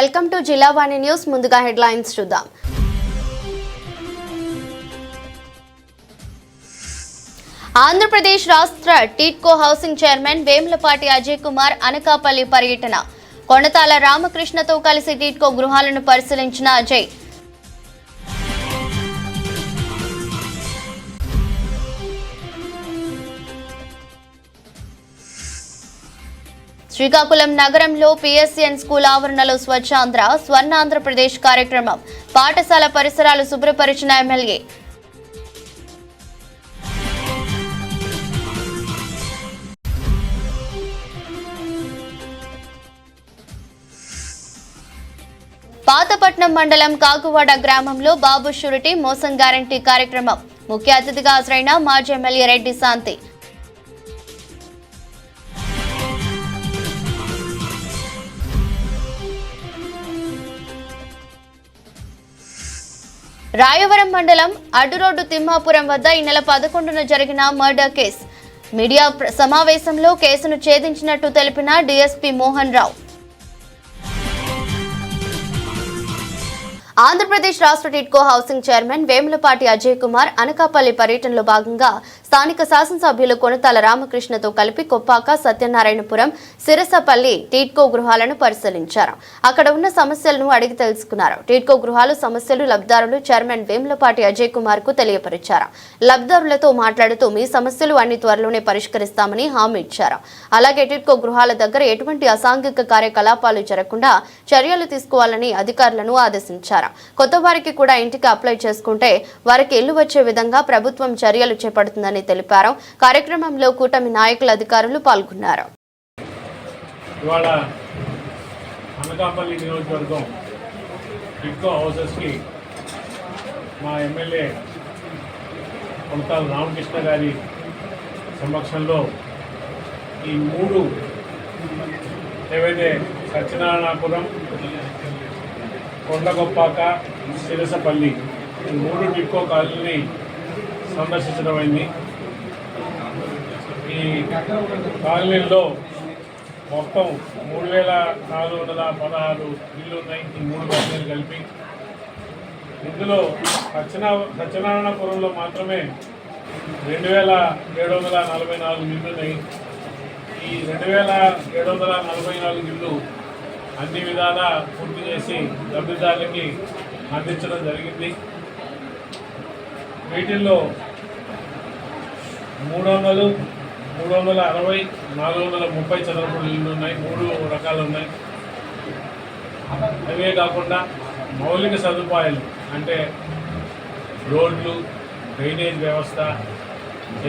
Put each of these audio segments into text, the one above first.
Welcome to Jillavani news. ముందుగా headlines చూద్దాం. ఆంధ్రప్రదేశ్ రాష్ట్ర టీడ్కో హౌసింగ్ చైర్మన్ వేములపాటి అజయ్ కుమార్ అనకాపల్లి పర్యటన. కొండతాల రామకృష్ణతో కలిసి టీడ్కో గృహాలను పరిశీలించిన అజయ్. శ్రీకాకుళం నగరంలో పిఎస్ఎన్ స్కూల్ ఆవరణలో స్వచ్ఛాంధ్ర స్వర్ణాంధ్రప్రదేశ్ కార్యక్రమం. పాఠశాల పరిసరాలు శుభ్రపరిచిన ఎమ్మెల్యే. పాతపట్నం మండలం కాకువాడ గ్రామంలో బాబు షూరిటీ మోసం గ్యారంటీ కార్యక్రమం. ముఖ్య అతిథిగా హాజరైన మాజీ ఎమ్మెల్యే రెడ్డి శాంతి. రాయవరం మండలం అడ్డురోడ్డు తిమ్మాపురం వద్ద ఈ నెల 11న జరిగిన మర్డర్ కేసు. మీడియా సమావేశంలో కేసును ఛేదించినట్టు తెలిపిన డీఎస్పీ మోహన్ రావు. ఆంధ్రప్రదేశ్ రాష్ట్ర టిడ్కో హౌసింగ్ చైర్మన్ వేములపాటి అజయ్ కుమార్ అనకాపల్లి పర్యటనలో భాగంగా స్థానిక శాసనసభ్యులు కొనతాల రామకృష్ణతో కలిపి కొప్పాక, సత్యనారాయణపురం, సిరసపల్లి టిడ్కో గృహాలను పరిశీలించారు. అక్కడ ఉన్న సమస్యలను అడిగి తెలుసుకున్నారు. టిడ్కో గృహాలు సమస్యలు లబ్ధిదారులు చైర్మన్ వేములపాటి అజయ్ కుమార్ కు తెలియపరిచారు. లబ్ధిదారులతో మాట్లాడుతూ మీ సమస్యలు అన్ని త్వరలోనే పరిష్కరిస్తామని హామీ ఇచ్చారు. అలాగే టిడ్కో గృహాల దగ్గర ఎటువంటి అసాంఘిక కార్యకలాపాలు జరగకుండా చర్యలు తీసుకోవాలని అధికారులను ఆదేశించారు. కొత్త వారికి కూడా ఇంటికి అప్లై చేసుకుంటే వారికి ఇల్లు వచ్చే విధంగా ప్రభుత్వం చర్యలు చేపడుతుందని తెలిపారు. కార్యక్రమంలో కూటమి నాయకులు, అధికారులు పాల్గొన్నారు. ఇవాళ అనకాపల్లి నియోజకవర్గం టిడ్కో హౌసెస్కి మా ఎమ్మెల్యే కొండతాల రామకృష్ణ గారి సమక్షంలో ఈ 3 ఏవైతే సత్యనారాయణపురం, కొండగొప్పాక, సిరసపల్లి ఈ 3 టిడ్కో కాలనీని సందర్శించడం అయింది. ఈ కాలనీల్లో మొత్తం 3416 ఇళ్ళు ఉన్నాయి. ఈ 3 కాలనీలు కలిపి ఇందులో సత్యనారాయణపురంలో మాత్రమే 2744 ఇళ్ళు ఉన్నాయి. ఈ 2744 ఇళ్ళు అన్ని విధాలా పూర్తి చేసి లబ్ధిదారులకి అందించడం జరిగింది. వీటిల్లో 300, 360, 430 చదరపు ఇళ్ళు ఉన్నాయి. 3 రకాలు ఉన్నాయి. అవే కాకుండా మౌలిక సదుపాయాలు అంటే రోడ్లు, డ్రైనేజ్ వ్యవస్థ,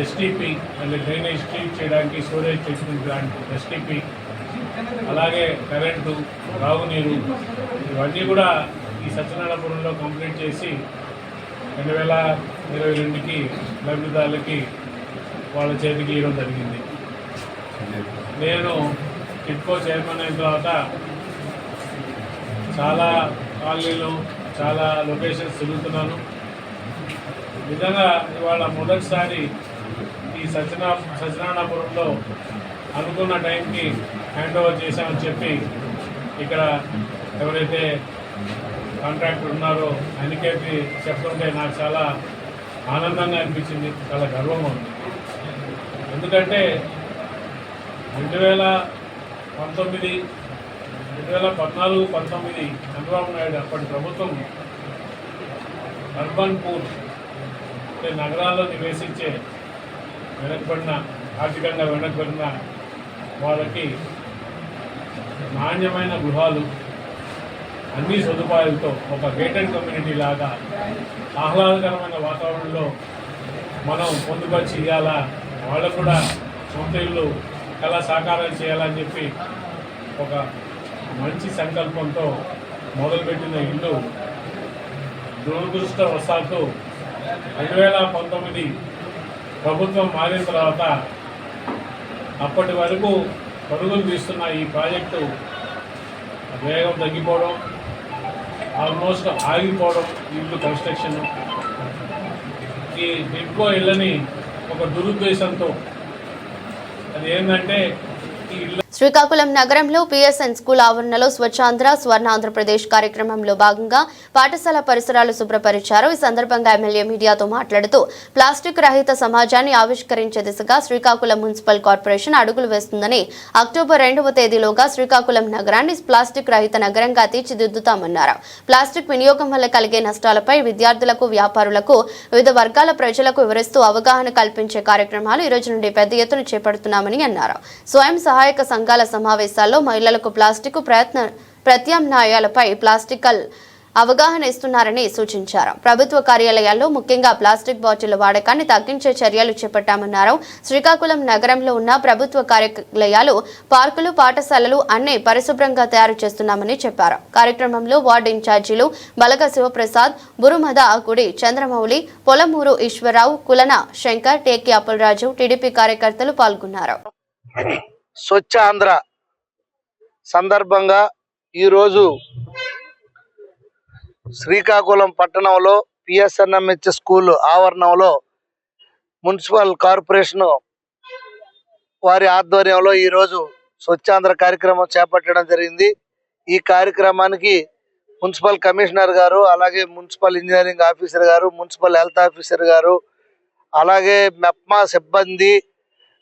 ఎస్టీపీ అంటే డ్రైనేజ్ ట్రీట్ చేయడానికి స్టోరేజ్ ట్రీట్మెంట్ ఎస్టీపీ, అలాగే కరెంటు, తాగునీరు ఇవన్నీ కూడా ఈ సత్యనారాయణపురంలో కంప్లీట్ చేసి 2022కి లబ్ధిదారులకి వాళ్ళ చేతికి ఇవ్వడం జరిగింది. నేను టిడ్కో చైర్మన్ అయిన తర్వాత చాలా కాలనీలు, చాలా లొకేషన్స్ తిరుగుతున్నాను. నిజంగా ఇవాళ మొదటిసారి ఈ సత్యనారాయణపురంలో అనుకున్న టైంకి హ్యాండ్ ఓవర్ చేశామని చెప్పి ఇక్కడ ఎవరైతే కాంట్రాక్టర్ ఉన్నారో ఆయనకి చెప్తుంటే నాకు చాలా ఆనందంగా అనిపించింది, చాలా గర్వంగా ఉంది. ఎందుకంటే 2014-19 చంద్రబాబు నాయుడు అప్పటి ప్రభుత్వం అర్బన్ పూర్ అంటే నగరాల్లో నివేశించే ఆర్థికంగా వెనకబడిన వాళ్ళకి నాణ్యమైన గృహాలు, అన్ని సదుపాయాలతో ఒక గేటెడ్ కమ్యూనిటీ లాగా ఆహ్లాదకరమైన వాతావరణంలో మనం పొందుపరిచి ఇవ్వాలా, వాళ్ళకు కూడా సొంత ఇల్లు కళా సాకారం చేయాలని చెప్పి ఒక మంచి సంకల్పంతో మొదలుపెట్టిన ఇల్లు దురదృష్టవశాత్తు 2019 ప్రభుత్వం మారిన తర్వాత అప్పటి వరకు పరుగులు తీస్తున్న ఈ ప్రాజెక్టు వేగం తగ్గిపోవడం, ఆల్మోస్ట్ ఆగిపోవడం, ఇల్లు కన్స్ట్రక్షన్. ఈ టిడ్కో ఇళ్ళని ఒక దురుద్దేశంతో అది ఏంటంటే శ్రీకాకుళం నగరంలో పిఎస్ఎన్ స్కూల్ ఆవరణలో స్వచ్ఛాంధ్ర స్వర్ణాంధ్రప్రదేశ్ కార్యక్రమంలో భాగంగా పాఠశాల పరిసరాలు శుభ్రపరిచారు. ఈ సందర్భంగా ఎమ్మెల్యే మీడియాతో మాట్లాడుతూ ప్లాస్టిక్ రహిత సమాజాన్ని ఆవిష్కరించే దిశగా శ్రీకాకుళం మున్సిపల్ కార్పొరేషన్ అడుగులు వేస్తుందని, అక్టోబర్ 2వ తేదీలోగా శ్రీకాకుళం నగరాన్ని ప్లాస్టిక్ రహిత నగరంగా తీర్చిదిద్దుతామన్నారు. ప్లాస్టిక్ వినియోగం వల్ల కలిగే నష్టాలపై విద్యార్థులకు, వ్యాపారులకు, వివిధ వర్గాల ప్రజలకు వివరిస్తూ అవగాహన కల్పించే కార్యక్రమాలు ఈ రోజు నుండి పెద్ద ఎత్తున చేపడుతున్నామని అన్నారు. స్వయం సహాయక సంఘాల సమావేశాల్లో మహిళలకు ప్లాస్టిక్ ప్రత్యామ్నాయాలపై ప్లాస్టికల్ అవగాహన ఇస్తున్నారని సూచించారు. ప్రభుత్వ కార్యాలయాల్లో ముఖ్యంగా ప్లాస్టిక్ బాటిల్ వాడకాన్ని తగ్గించే చర్యలు చేపట్టామన్నారు. శ్రీకాకుళం నగరంలో ఉన్న ప్రభుత్వ కార్యాలయాలు, పార్కులు, పాఠశాలలు అన్ని పరిశుభ్రంగా తయారు చేస్తున్నామని చెప్పారు. కార్యక్రమంలో వార్డు ఇన్ఛార్జీలు బలగ శివప్రసాద్, బురుమద గుడి చంద్రమౌళి, పొలమూరు ఈశ్వరరావు, కులన శంకర్, టేకి అప్పలరాజు, టీడీపీ కార్యకర్తలు పాల్గొన్నారు. స్వచ్ఛ ఆంధ్ర సందర్భంగా ఈరోజు శ్రీకాకుళం పట్టణంలో పిఎస్ఎన్ఎంహెచ్ స్కూల్ ఆవరణంలో మున్సిపల్ కార్పొరేషన్ వారి ఆధ్వర్యంలో ఈరోజు స్వచ్ఛాంధ్ర కార్యక్రమం చేపట్టడం జరిగింది. ఈ కార్యక్రమానికి మున్సిపల్ కమిషనర్ గారు, అలాగే మున్సిపల్ ఇంజనీరింగ్ ఆఫీసర్ గారు, మున్సిపల్ హెల్త్ ఆఫీసర్ గారు, అలాగే మెప్మా సిబ్బంది,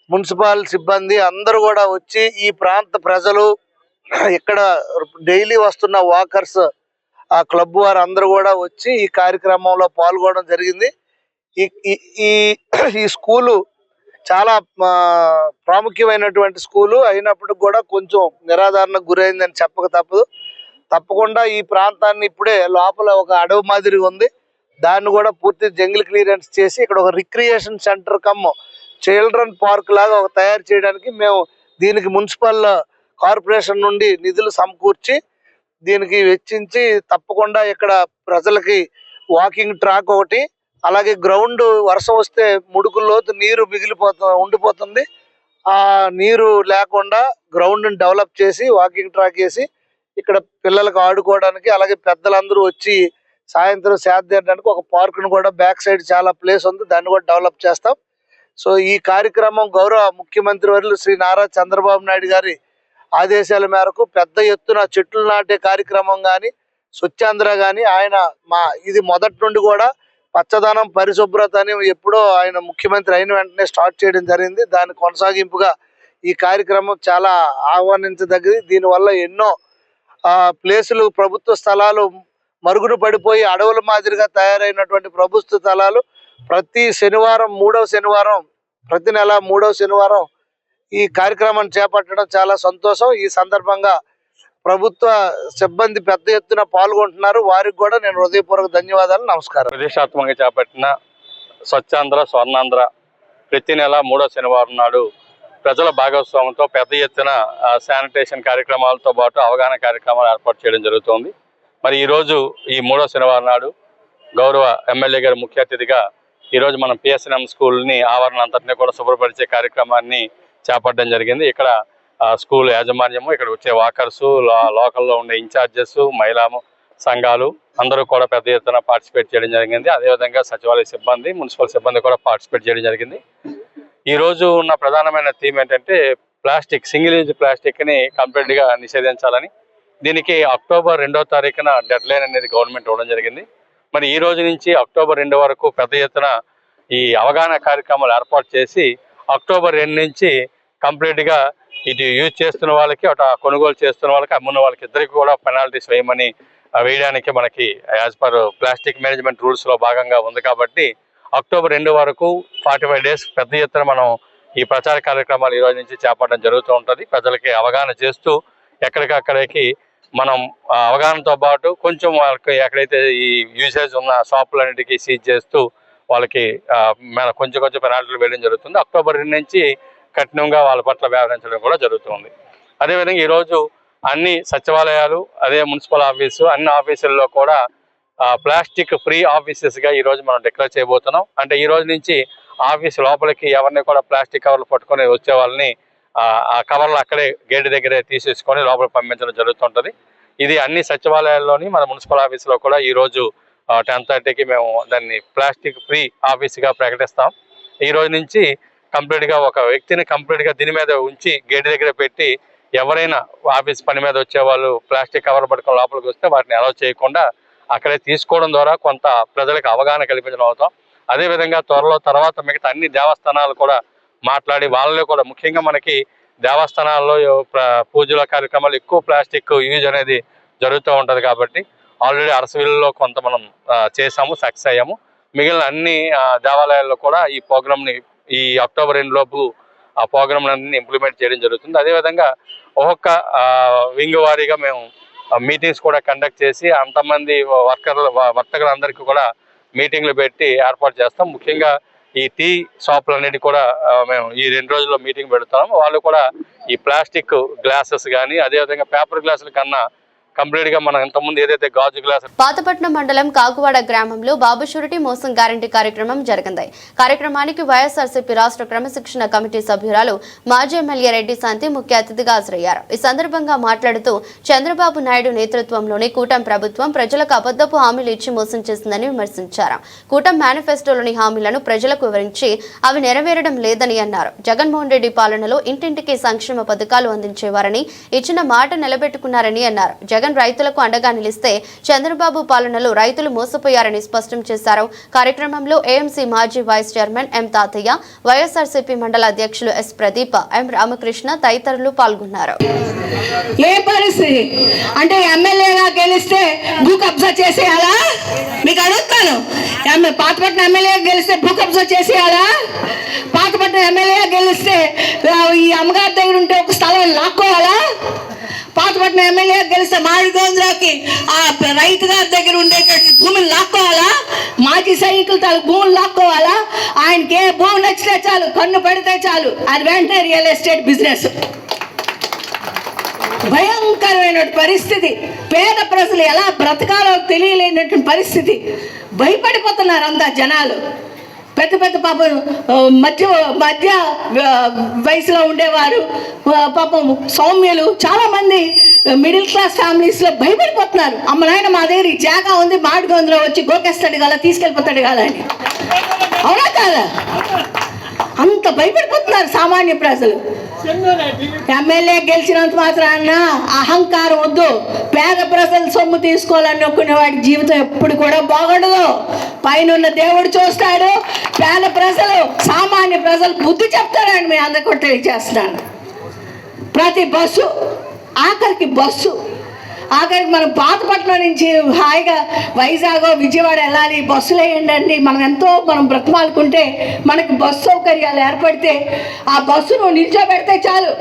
మున్సిపల్ సిబ్బంది అందరూ కూడా వచ్చి ఈ ప్రాంత ప్రజలు, ఇక్కడ డైలీ వస్తున్న వాకర్స్, ఆ క్లబ్ వారు అందరూ కూడా వచ్చి ఈ కార్యక్రమంలో పాల్గొనడం జరిగింది. ఈ స్కూలు చాలా ప్రాముఖ్యమైనటువంటి స్కూలు అయినప్పటికి కూడా కొంచెం నిరాధారణకు గురైందని చెప్పక తప్పదు. తప్పకుండా ఈ ప్రాంతాన్ని ఇప్పుడే లోపల ఒక అడవి మాదిరి ఉంది, దాన్ని కూడా పూర్తి జంగిల్ క్లియరెన్స్ చేసి ఇక్కడ ఒక recreation centre come children park లాగా ఒక తయారు చేయడానికి మేము దీనికి మున్సిపల్ కార్పొరేషన్ నుండి నిధులు సమకూర్చి దీనికి వెచ్చించి తప్పకుండా ఇక్కడ ప్రజలకి వాకింగ్ ట్రాక్ ఒకటి, అలాగే గ్రౌండ్ వర్షం వస్తే ముడుకుల్లోతు నీరు ఉండిపోతుంది. ఆ నీరు లేకుండా గ్రౌండ్ని డెవలప్ చేసి వాకింగ్ ట్రాక్ వేసి ఇక్కడ పిల్లలకు ఆడుకోవడానికి, అలాగే పెద్దలందరూ వచ్చి సాయంత్రం సేద తీయడానికి ఒక పార్కును కూడా బ్యాక్ సైడ్ చాలా ప్లేస్ ఉంది, దాన్ని కూడా డెవలప్ చేస్తాం. సో ఈ కార్యక్రమం గౌరవ ముఖ్యమంత్రి వర్యులు శ్రీ నారా చంద్రబాబు నాయుడు గారి ఆదేశాల మేరకు పెద్ద ఎత్తున చెట్లు నాటే కార్యక్రమం కానీ, స్వచ్ఛాంధ్ర కానీ ఆయన ఇది మొదటి నుండి కూడా పచ్చదనం, పరిశుభ్రత అని ఎప్పుడో ఆయన ముఖ్యమంత్రి అయిన వెంటనే స్టార్ట్ చేయడం జరిగింది. దాని కొనసాగింపుగా ఈ కార్యక్రమం చాలా ఆహ్వానించదగ్గది. దీనివల్ల ఎన్నో ప్లేసులు, ప్రభుత్వ స్థలాలు మరుగున పడిపోయి అడవుల మాదిరిగా తయారైనటువంటి ప్రభుత్వ స్థలాలు ప్రతి శనివారం, ప్రతి నెల 3వ శనివారం ఈ కార్యక్రమాన్ని చేపట్టడం చాలా సంతోషం. ఈ సందర్భంగా ప్రభుత్వ సిబ్బంది పెద్ద ఎత్తున పాల్గొంటున్నారు, వారికి కూడా నేను హృదయపూర్వక ధన్యవాదాలు, నమస్కారం. ప్రతిష్టాత్మకంగా చేపట్టిన స్వచ్ఛాంధ్ర స్వర్ణాంధ్ర ప్రతి నెల 3వ శనివారం నాడు ప్రజల భాగస్వామ్యంతో పెద్ద ఎత్తున శానిటేషన్ కార్యక్రమాలతో పాటు అవగాహన కార్యక్రమాలు ఏర్పాటు చేయడం జరుగుతోంది. మరి ఈరోజు ఈ 3వ శనివారం నాడు గౌరవ ఎమ్మెల్యే గారి ముఖ్య అతిథిగా ఈరోజు మనం పిఎస్ఎన్ఎం స్కూల్ని ఆవరణ అంతటినీ కూడా శుభ్రపరిచే కార్యక్రమాన్ని చేపట్టడం జరిగింది. ఇక్కడ స్కూల్ యాజమాన్యము, ఇక్కడ వచ్చే వాకర్సు, లోకల్లో ఉండే ఇన్ఛార్జెస్, మహిళా సంఘాలు అందరూ కూడా పెద్ద ఎత్తున పార్టిసిపేట్ చేయడం జరిగింది. అదేవిధంగా సచివాలయ సిబ్బంది, మున్సిపల్ సిబ్బంది కూడా పార్టిసిపేట్ చేయడం జరిగింది. ఈరోజు ఉన్న ప్రధానమైన థీమ్ ఏంటంటే ప్లాస్టిక్, సింగిల్ యూజ్ ప్లాస్టిక్ని కంప్లీట్గా నిషేధించాలని. దీనికి అక్టోబర్ 2వ తారీఖున డెడ్ లైన్ అనేది గవర్నమెంట్ ఇవ్వడం జరిగింది. మరి ఈ రోజు నుంచి అక్టోబర్ 2 వరకు పెద్ద ఎత్తున ఈ అవగాహన కార్యక్రమాలు ఏర్పాటు చేసి అక్టోబర్ 2 నుంచి కంప్లీట్గా ఇటు యూజ్ చేస్తున్న వాళ్ళకి, అటు కొనుగోలు చేస్తున్న వాళ్ళకి, అమ్మున్న వాళ్ళకి ఇద్దరికి కూడా పెనాల్టీస్ వేయడానికి మనకి యాజ్ పర్ ప్లాస్టిక్ మేనేజ్మెంట్ రూల్స్లో భాగంగా ఉంది. కాబట్టి అక్టోబర్ 2 వరకు 45 డేస్ పెద్ద ఎత్తున మనం ఈ ప్రచార కార్యక్రమాలు ఈ రోజు నుంచి చేపట్టడం జరుగుతూ ఉంటుంది. ప్రజలకి అవగాహన చేస్తూ ఎక్కడికక్కడికి మనం అవగాహనతో పాటు కొంచెం వాళ్ళకి ఎక్కడైతే ఈ యూసేజ్ ఉన్న షాపులన్నిటికీ సీజ్ చేస్తూ వాళ్ళకి కొంచెం పెనాల్టీలు వేయడం జరుగుతుంది. అక్టోబర్ 2 నుంచి కఠినంగా వాళ్ళ పట్ల వ్యవహరించడం కూడా జరుగుతుంది. అదేవిధంగా ఈరోజు అన్ని సచివాలయాలు, అదే మున్సిపల్ ఆఫీసు, అన్ని ఆఫీసుల్లో కూడా ప్లాస్టిక్ ఫ్రీ ఆఫీసెస్గా ఈరోజు మనం డిక్లేర్ చేయబోతున్నాం. అంటే ఈ రోజు నుంచి ఆఫీస్ లోపలికి ఎవరిని కూడా ప్లాస్టిక్ కవర్లు పట్టుకొని వచ్చే వాళ్ళని ఆ కవర్లు అక్కడే గేట్ దగ్గరే తీసేసుకొని లోపలికి పంపించడం జరుగుతుంటుంది. ఇది అన్ని సచివాలయాల్లోని మన మున్సిపల్ ఆఫీసులో కూడా ఈరోజు 10:30కి మేము దాన్ని ప్లాస్టిక్ ఫ్రీ ఆఫీస్గా ప్రకటిస్తాం. ఈ రోజు నుంచి కంప్లీట్గా ఒక వ్యక్తిని కంప్లీట్గా దీని మీద ఉంచి గేట్ దగ్గర పెట్టి ఎవరైనా ఆఫీస్ పని మీద వచ్చేవాళ్ళు ప్లాస్టిక్ కవర్ పట్టుకొని లోపలికి వస్తే వాటిని అలౌ చేయకుండా అక్కడే తీసుకోవడం ద్వారా కొంత ప్రజలకు అవగాహన కల్పించడం అవుతాం. అదేవిధంగా తర్వాత మిగతా అన్ని దేవస్థానాలు కూడా మాట్లాడి వాళ్ళలో కూడా ముఖ్యంగా మనకి దేవస్థానాల్లో పూజల కార్యక్రమాలు ఎక్కువ ప్లాస్టిక్ యూజ్ అనేది జరుగుతూ ఉంటుంది కాబట్టి ఆల్రెడీ అరసవిల్లులో కొంత మనం చేసాము, సక్సెస్ అయ్యాము. మిగిలిన అన్ని దేవాలయాల్లో కూడా ఈ ప్రోగ్రామ్ని ఈ అక్టోబర్ 2 లోపు ఆ ప్రోగ్రామ్ అన్ని ఇంప్లిమెంట్ చేయడం జరుగుతుంది. అదేవిధంగా ఒక్కొక్క వింగ్ వారీగా మేము మీటింగ్స్ కూడా కండక్ట్ చేసి అంతమంది వర్తకులందరికీ కూడా మీటింగ్లు పెట్టి ఏర్పాటు చేస్తాం. ముఖ్యంగా ఈ టీ షాపులన్నిటి కూడా మేము ఈ 2 రోజుల్లో మీటింగ్ పెడతాము. వాళ్ళు కూడా ఈ ప్లాస్టిక్ గ్లాసెస్ కానీ అదేవిధంగా పేపర్ గ్లాసుల కన్నా కంప్లీట్ గా మనం ఇంతకుముందు ఏదైతే గాజు గ్లాస్. పాతపట్నం మండలం కాకువాడ గ్రామంలో బాబు షూరిటీ మోసం గ్యారంటీ కార్యక్రమం జరిగింది. కార్యక్రమానికి వైఎస్ఆర్సీపీ రాష్ట్ర క్రమశిక్షణ కమిటీ సభ్యురాలు మాజీ ఎమ్మెల్యే రెడ్డి శాంతి ముఖ్య అతిథిగా హాజరయ్యారు. ఈ సందర్భంగా మాట్లాడుతూ చంద్రబాబు నాయుడు నేతృత్వంలోని కూటమి ప్రభుత్వం ప్రజలకు అబద్ధపు హామీలు ఇచ్చి మోసం చేసిందని విమర్శించారు. కూటమి మేనిఫెస్టోలోని హామీలను ప్రజలకు వివరించి అవి నెరవేరడం లేదని అన్నారు. జగన్మోహన్ రెడ్డి పాలనలో ఇంటింటికి సంక్షేమ పథకాలు అందించేవారని, ఇచ్చిన మాట నిలబెట్టుకున్నారని అన్నారు. జగన్ రైతులకు అండగా నిలిస్తే చంద్రబాబు పాలనలో రైతులు మోసపోయారని స్పష్టం చేశారు. కార్యక్రమంలో ఏఎంసీ మాజీ వైస్ చైర్మన్ ఎం తాతయ్య, వైఎస్ఆర్సీపీ మండల అధ్యక్షులు ఎస్ ప్రదీప, ఎం రామకృష్ణ తదితరులు పాల్గొన్నారు. ఏ పరిస్థితి అంటే ఎమ్మెల్యేగా గెలిస్తే భూ కబ్జా చేసేయాలా? మీకు అడుగుతాను, పాతపట్నం ఎమ్మెల్యే గెలిస్తే భూ కబ్జా చేసేయాలా? పాతపట్నం ఎమ్మెల్యే గెలిస్తే ఈ అమ్మగారి దగ్గర ఉంటే ఒక స్థలం లాక్కోవాలా? పాతపట్నం ఎమ్మెల్యే గెలిస్తే మాడిగోంద్రాకి ఆ రైతు గారి దగ్గర ఉండేటువంటి భూమిని లాక్కోవాలా? మాజీ సైనికులు తాలూకు భూములు లాక్కోవాలా? ఆయనకి ఏ భూమి నచ్చితే చాలు, కన్ను పడితే చాలు, అది వెంటనే రియల్ ఎస్టేట్ బిజినెస్. భయంకరమైన పరిస్థితి. పేద ప్రజలు ఎలా బ్రతకాలో తెలియలేనటువంటి పరిస్థితి. భయపడిపోతున్నారు అంతా జనాలు. పెద్ద పాపం మధ్య వయసులో ఉండేవారు, పాపం సౌమ్యులు, చాలామంది మిడిల్ క్లాస్ ఫ్యామిలీస్లో భయపడిపోతున్నారు. అమ్మ నాయన మా దగ్గర ఈ జాగా ఉంది, మాడిగొందలో వచ్చి గోకేస్తాడు కదా, తీసుకెళ్ళిపోతాడు కదా అని. అవునా కాదా? అంత భయపడిపోతున్నారు సామాన్య ప్రజలు. ఎమ్మెల్యే గెలిచినంత మాత్రాన అహంకారం వద్దు. పేద ప్రజలు సొమ్ము తీసుకోవాలనుకునే వాడి జీవితం ఎప్పుడు కూడా బాగుండదు. పైన దేవుడు చూస్తాడు. పేద ప్రజలు, సామాన్య ప్రజలు బుద్ధి చెప్తారని మీ అందరికీ కూడా తెలియజేస్తున్నాను. ప్రతి బస్సు ఆఖరికి మనం పాతపట్నం నుంచి హాయిగా వైజాగ్, విజయవాడ వెళ్ళాలి, బస్సులు వేయండి. మనం బ్రతమాలుకుంటే మనకి బస్సు సౌకర్యాలు ఏర్పడితే ఆ బస్సును నిల్చోబెడితే చాలు,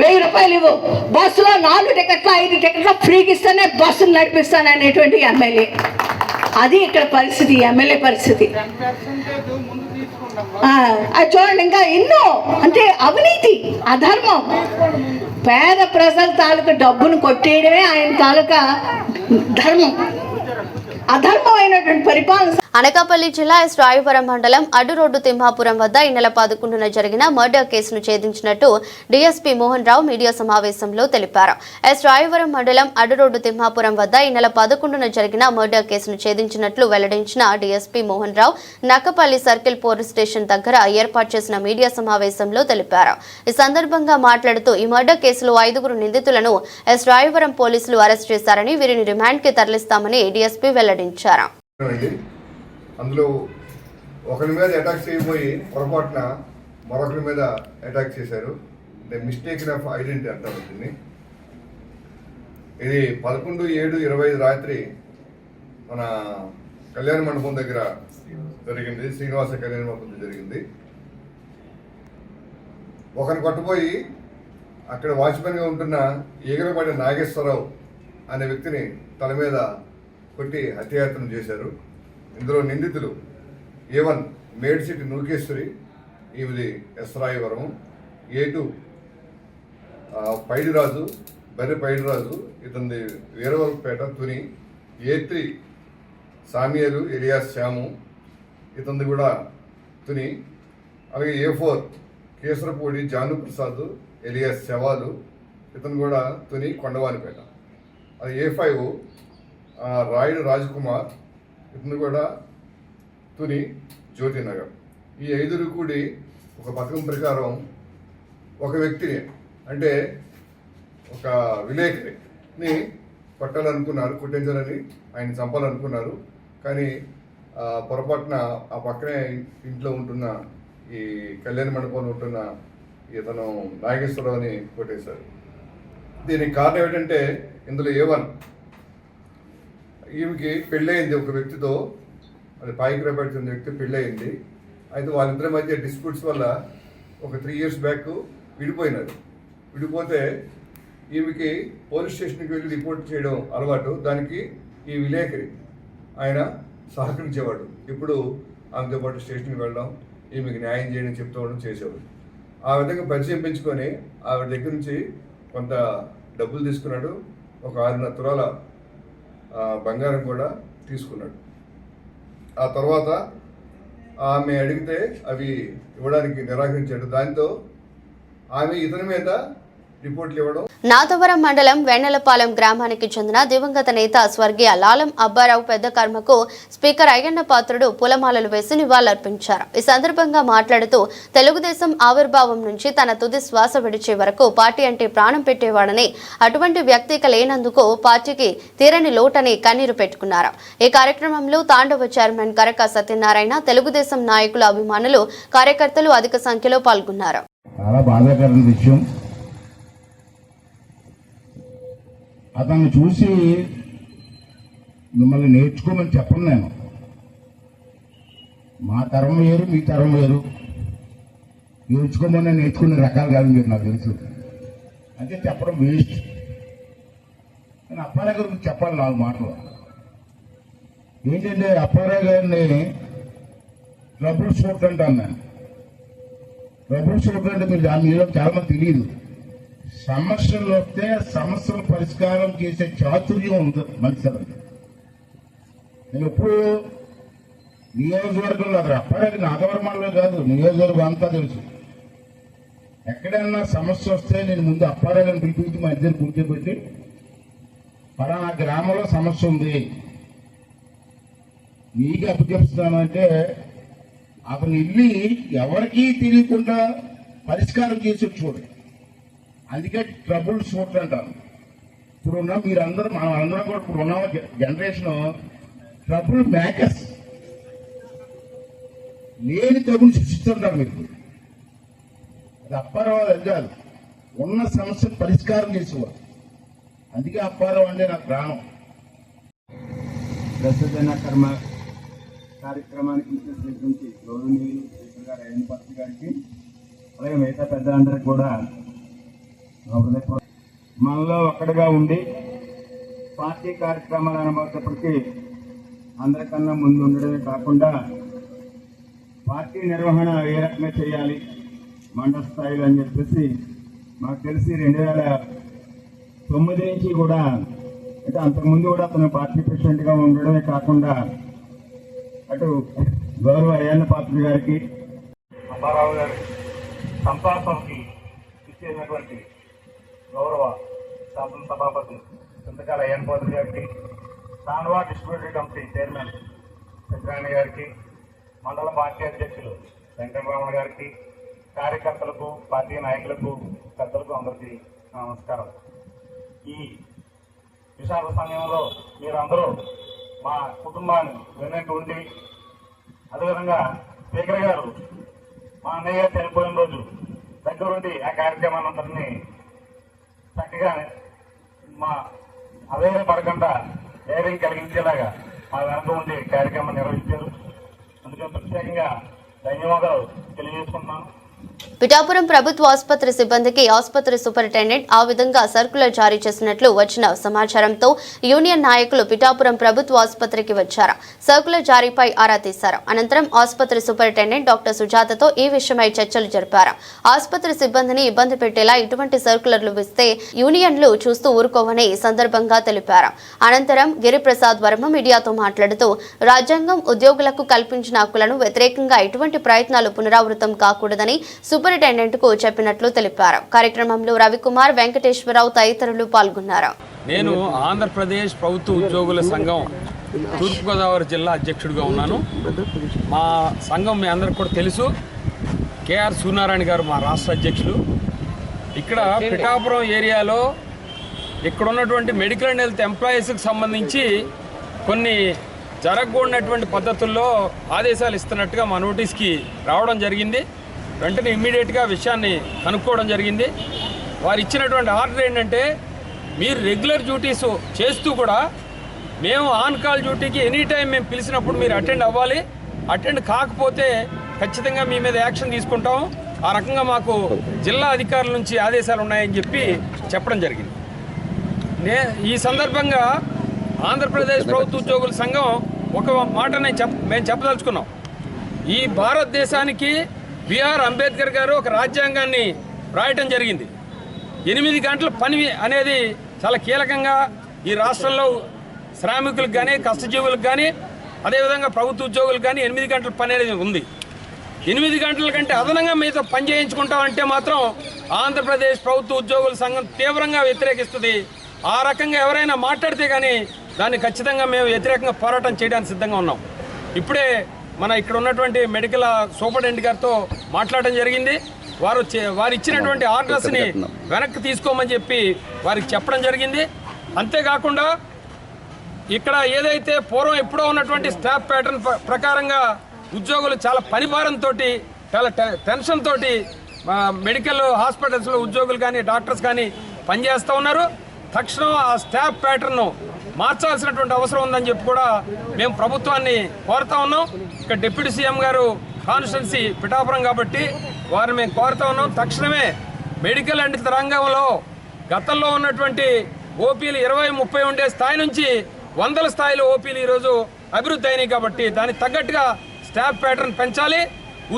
1000 రూపాయలు ఇవ్వు, బస్సులో 4 టికెట్లు 5 టికెట్లు ఫ్రీకి ఇస్తేనే బస్సును నడిపిస్తాననేటువంటి ఎమ్మెల్యే. అది ఇక్కడ పరిస్థితి, ఎమ్మెల్యే పరిస్థితి. అది చూడండి, ఇంకా ఎన్నో అంటే అవినీతి, అధర్మం. పేద ప్రజల తాలూకా డబ్బును కొట్టేయడమే ఆయన తాలూకా ధర్మం. అధర్మమైనటువంటి పరిపాలన. అనకాపల్లి జిల్లా ఎస్ రాయవరం మండలం అడ్డు రోడ్డు తిమ్మాపురం వద్ద ఈ నెల 11న జరిగిన మర్డర్ కేసును ఛేదించినట్టు డీఎస్పీ మోహన్ రావు మీడియా సమావేశంలో తెలిపారు. ఎస్ రాయవరం మండలం అడ్డు రోడ్డు తిమ్మాపురం వద్ద ఈ నెల 11న జరిగిన మర్డర్ కేసును ఛేదించినట్లు వెల్లడించిన DSP Mohan Rao Nakkapalli circle police station దగ్గర ఏర్పాటు చేసిన మీడియా సమావేశంలో తెలిపారు. ఈ సందర్భంగా మాట్లాడుతూ ఈ మర్డర్ కేసులో 5 నిందితులను ఎస్ రాయవరం పోలీసులు అరెస్ట్ చేశారని, వీరిని రిమాండ్ కి తరలిస్తామని డీఎస్పీ వెల్లడించారు. అందులో ఒకరి మీద అటాక్ చేయబోయి పొరపాటున మరొకరి మీద అటాక్ చేశారు. అంటే మిస్టేక్ ఆఫ్ ఐడెంటిటీ అంటారు దీన్ని. ఇది 11/7/25 రాత్రి మన కళ్యాణ మండపం దగ్గర జరిగింది. శ్రీనివాస కళ్యాణ మండపం జరిగింది. ఒకరిని కొట్టబోయి అక్కడ వాచ్మెన్గా ఉంటున్న ఈగలపడి నాగేశ్వరరావు అనే వ్యక్తిని తల మీద కొట్టి హత్యాయత్నం చేశారు. ఇందులో నిందితులు A1 మేడ్సిటి నూకేశ్వరి, ఈమెది ఎస్ రాయవరం, A2 పైడిరాజు, బర్రె పైడిరాజు, ఇతనిది Veeravarapeta Tuni, A3 Samuel alias Shyamu, ఇతనిది కూడా తుని. అలాగే A4 కేసరపూడి జానుప్రసాద్ ఎలియాస్ శవాలు, ఇతను కూడా తుని కొండవానిపేట. అది A5 రాయుడు రాజ్కుమార్, ఇతను కూడా తుని జ్యోతినగర్. ఈ 5 కూడి ఒక పథకం ప్రకారం ఒక వ్యక్తిని, అంటే ఒక విలేకరిని కొట్టాలనుకున్నారు, కొట్టించాలని, ఆయన చంపాలనుకున్నారు. కానీ పొరపాటున ఆ పక్కనే ఇంట్లో ఉంటున్న ఈ కళ్యాణ మండపంలో ఉంటున్న ఇతను నాగేశ్వరరావుని కొట్టేశారు. దీనికి కారణం ఏంటంటే ఇందులో A1 ఈమెకి పెళ్ళయింది ఒక వ్యక్తితో, అది పాయికరాపేట చెందిన వ్యక్తి పెళ్ళయింది. అయితే వాళ్ళిద్దరి మధ్య డిస్ప్యూట్స్ వల్ల ఒక 3 years బ్యాక్ విడిపోయినారు. విడిపోతే ఈమెకి పోలీస్ స్టేషన్కి వెళ్ళి రిపోర్ట్ చేయడం అలవాటు. దానికి ఈ విలేకరి ఆయన సహకరించేవాడు. ఇప్పుడు ఆమెతో పాటు స్టేషన్కి వెళ్ళడం, ఈమెకి న్యాయం చేయడం చెప్తూ ఉండడం చేసేవాడు. ఆ విధంగా పరిచయం పెంచుకొని ఆవిడ దగ్గర నుంచి కొంత డబ్బులు తీసుకున్నాడు. ఒక 6.5 తులాల బంగారం కూడా తీసుకున్నాడు. ఆ తర్వాత ఆమె అడిగితే అవి ఇవ్వడానికి నిరాకరించాడు. దాంతో ఆమె ఇతని మీద రిపోర్ట్లు ఇవ్వడం. నాథవరం మండలం వెన్నెలపాలెం గ్రామానికి చెందిన దివంగత నేత స్వర్గీయ లాలం అబ్బారావు పెద్ద కర్మకు స్పీకర్ అయ్యన్న పాత్రుడు పూలమాలలు వేసి నివాళులర్పించారు. ఈ సందర్భంగా మాట్లాడుతూ తెలుగుదేశం ఆవిర్భావం నుంచి తన తుది శ్వాస విడిచే వరకు పార్టీ అంటే ప్రాణం పెట్టేవాడని, అటువంటి వ్యక్తిక లేనందుకు పార్టీకి తీరని లోటని కన్నీరు పెట్టుకున్నారు. ఈ కార్యక్రమంలో తాండవ చైర్మన్ కరక సత్యనారాయణ, తెలుగుదేశం నాయకులు, అభిమానులు, కార్యకర్తలు అధిక సంఖ్యలో పాల్గొన్నారు. చాలా బాధాకరమైన విషయం. అతన్ని చూసి మిమ్మల్ని నేర్చుకోమని చెప్పను నేను. మా తరం వేరు, మీ తరం వేరు. నేర్చుకోమని నేర్చుకునే రకాలు కాదు మీరు, నాకు తెలుసు. అంటే చెప్పడం వేస్ట్. నేను అప్పారావు గారి గురించి చెప్పాలి 4 మాటలు. ఏంటంటే అప్పారావు గారిని ట్రబుల్ షూట్ అంటాను నేను. ట్రబుల్ షూట్ అంటే మీరు మీలో చాలా మంది తెలియదు. సమస్యలు వస్తే సమస్యల పరిష్కారం చేసే చాతుర్యం ఉంది మనిషి. నేను ఎప్పుడు నియోజకవర్గంలో, అది అప్పటికి నాగవరమాల్లో కాదు, నియోజకవర్గం అంతా తెలుసు. ఎక్కడైనా సమస్య వస్తే నేను ముందు అప్పారావుని పిలిపించి మా ఇద్దరు కూర్చోబెట్టి, పలానా గ్రామంలో సమస్య ఉంది, నీకు అప్పచెప్తున్నానంటే అతను వెళ్ళి ఎవరికీ తెలియకుండా పరిష్కారం చేసి చూడండి. అందుకే ట్రబుల్ షూట్ అంటారు. ఇప్పుడున్న మీరందరూ, మనం అందరం కూడా ఇప్పుడు ఉన్న జనరేషన్ ట్రబుల్ మేకర్స్. లేని తగులు సృష్టిస్తుంటారు మీకు. అది అప్పారావు కాదు, ఉన్న సమస్యను పరిష్కారం చేసేవారు. అందుకే అప్పారావు అంటే నాకు ప్రాణం. దశదిన కర్మ కార్యక్రమానికి స్వీకరించి గౌరవనీయులు స్పీకర్ గారు అయ్యన్న పాత్రుడు గారికి, అలాగే మిగతా పెద్దలందరికీ కూడా మనలో ఒక్కడిగా ఉండి పార్టీ కార్యక్రమాలు అనుభవప్పటికీ అందరికన్నా ముందు ఉండడమే కాకుండా పార్టీ నిర్వహణ ఏ రకంగా చేయాలి మండల స్థాయిలో అని చెప్పేసి మాకు తెలిసి 2009 నుంచి కూడా, అంటే అంతకుముందు కూడా అతను పార్టీ ప్రెసిడెంట్గా ఉండడమే కాకుండా అటు గౌరవ అయ్యన్న పాత్రుడు గారికి, అప్పారావు గారి సంతాపంకి ఇచ్చేసినటువంటి గౌరవ శాసన సభాపతి చింతకాల అయ్యన్న పాత్రుడు గారికి, తాండవ డిస్ట్రిబ్యూటరీ కమిటీ చైర్మన్ సత్యనారాయణ గారికి, మండల పార్టీ అధ్యక్షులు వెంకటరమణ గారికి, కార్యకర్తలకు, పార్టీ నాయకులకు, పెద్దలకు అందరికీ నమస్కారం. ఈ విషాద సమయంలో మీరందరూ మా కుటుంబాన్ని వెన్నట్టు ఉండి, అదేవిధంగా స్పీకర్ గారు మా అన్నయ్య చనిపోయిన రోజు దగ్గరుండి ఆ కార్యక్రమాన్ని అందరినీ చక్కగా మా అధైర్యపడకుండా ధైర్యం కలిగించేలాగా మా వెనక ఉండి కార్యక్రమం నిర్వహించారు. అందుకే ప్రత్యేకంగా ధన్యవాదాలు తెలియజేసుకుంటున్నాను. పిఠాపురం ప్రభుత్వ ఆసుపత్రి సిబ్బందికి ఆసుపత్రి సూపరింటెండెంట్ ఆ విధంగా సర్కులర్ జారీ చేసినట్లు వచ్చిన సమాచారంతో యూనియన్ నాయకులు పిఠాపురం ప్రభుత్వ ఆసుపత్రికి వచ్చారు. సర్కులర్ జారీపై ఆరా తీశారు. అనంతరం ఆసుపత్రి సూపరింటెండెంట్ డాక్టర్ సుజాతతో ఈ విషయమై చర్చలు జరిపారు. ఆసుపత్రి సిబ్బందిని ఇబ్బంది పెట్టేలా ఇటువంటి సర్కులర్లు ఇస్తే యూనియన్లు చూస్తూ ఊరుకోవని ఈ సందర్భంగా తెలిపారు. అనంతరం గిరిప్రసాద్ వర్మ మీడియాతో మాట్లాడుతూ రాజ్యాంగం ఉద్యోగులకు కల్పించిన హక్కులను వ్యతిరేకంగా ఎటువంటి ప్రయత్నాలు పునరావృతం కాకూడదని సూపరింటెండెంట్ కు చెప్పినట్లు తెలిపారు. కార్యక్రమంలో రవికుమార్, వెంకటేశ్వరరావు తదితరులు పాల్గొన్నారు. నేను ఆంధ్రప్రదేశ్ ప్రభుత్వ ఉద్యోగుల సంఘం తూర్పుగోదావరి జిల్లా అధ్యక్షుడిగా ఉన్నాను. మా సంఘం మీ అందరికి కూడా తెలుసు. కేఆర్ సూర్యనారాయణ గారు మా రాష్ట్ర అధ్యక్షులు. ఇక్కడ పిఠాపురం ఏరియాలో ఇక్కడ ఉన్నటువంటి మెడికల్ అండ్ హెల్త్ ఎంప్లాయీస్కి సంబంధించి కొన్ని జరగకూడనటువంటి పద్ధతుల్లో ఆదేశాలు ఇస్తున్నట్టుగా మా నోటీస్కి రావడం జరిగింది. వెంటనే ఇమ్మీడియట్గా విషయాన్ని కనుక్కోవడం జరిగింది. వారు ఇచ్చినటువంటి ఆర్డర్ ఏంటంటే, మీరు రెగ్యులర్ డ్యూటీస్ చేస్తూ కూడా మేము ఆన్ కాల్ డ్యూటీకి ఎనీ టైం మేము పిలిచినప్పుడు మీరు అటెండ్ అవ్వాలి, అటెండ్ కాకపోతే ఖచ్చితంగా మీ మీద యాక్షన్ తీసుకుంటాం, ఆ రకంగా మాకు జిల్లా అధికారుల నుంచి ఆదేశాలు ఉన్నాయని చెప్పడం జరిగింది. ఈ సందర్భంగా ఆంధ్రప్రదేశ్ ప్రభుత్వ ఉద్యోగుల సంఘం ఒక మాట మేము చెప్పదలుచుకున్నాం. ఈ భారతదేశానికి బిఆర్ అంబేద్కర్ గారు ఒక రాజ్యాంగాన్ని రాయటం జరిగింది. 8 గంటల పని అనేది చాలా కీలకంగా ఈ రాష్ట్రంలో శ్రామికులకు కానీ కష్టజీవులకు కానీ అదేవిధంగా ప్రభుత్వ ఉద్యోగులకు కానీ 8 గంటల పని అనేది ఉంది. 8 గంటల కంటే అదనంగా మీతో పని చేయించుకుంటామంటే మాత్రం ఆంధ్రప్రదేశ్ ప్రభుత్వ ఉద్యోగుల సంఘం తీవ్రంగా వ్యతిరేకిస్తుంది. ఆ రకంగా ఎవరైనా మాట్లాడితే కానీ దాన్ని ఖచ్చితంగా మేము వ్యతిరేకంగా పోరాటం చేయడానికి సిద్ధంగా ఉన్నాం. ఇప్పుడే ఇక్కడ ఉన్నటువంటి మెడికల్ సూపరింటెండెంట్ గారితో మాట్లాడడం జరిగింది. వారు ఇచ్చినటువంటి ఆర్డర్స్ని వెనక్కి తీసుకోమని చెప్పి వారికి చెప్పడం జరిగింది. అంతేకాకుండా ఇక్కడ ఏదైతే పూర్వం ఎప్పుడో ఉన్నటువంటి స్టాఫ్ ప్యాటర్న్ ప్రకారంగా ఉద్యోగులు చాలా పనిభారంతో చాలా టెన్షన్ తోటి మెడికల్ హాస్పిటల్స్లో ఉద్యోగులు కానీ డాక్టర్స్ కానీ పనిచేస్తూ ఉన్నారు. తక్షణం ఆ స్టాఫ్ ప్యాటర్న్ను మార్చాల్సినటువంటి అవసరం ఉందని చెప్పి కూడా మేము ప్రభుత్వాన్ని కోరుతా ఉన్నాం. ఇక్కడ డిప్యూటీ సీఎం గారు కాన్స్టిట్యున్సీ పిఠాపురం కాబట్టి వారిని మేము కోరుతా ఉన్నాం. తక్షణమే మెడికల్ అండ్ రంగంలో గతంలో ఉన్నటువంటి ఓపీలు 20-30 ఉండే స్థాయి నుంచి 100ల స్థాయిలో ఓపీలు ఈరోజు అభివృద్ధి అయినాయి కాబట్టి దానికి తగ్గట్టుగా స్టాఫ్ ప్యాటర్న్ పెంచాలి.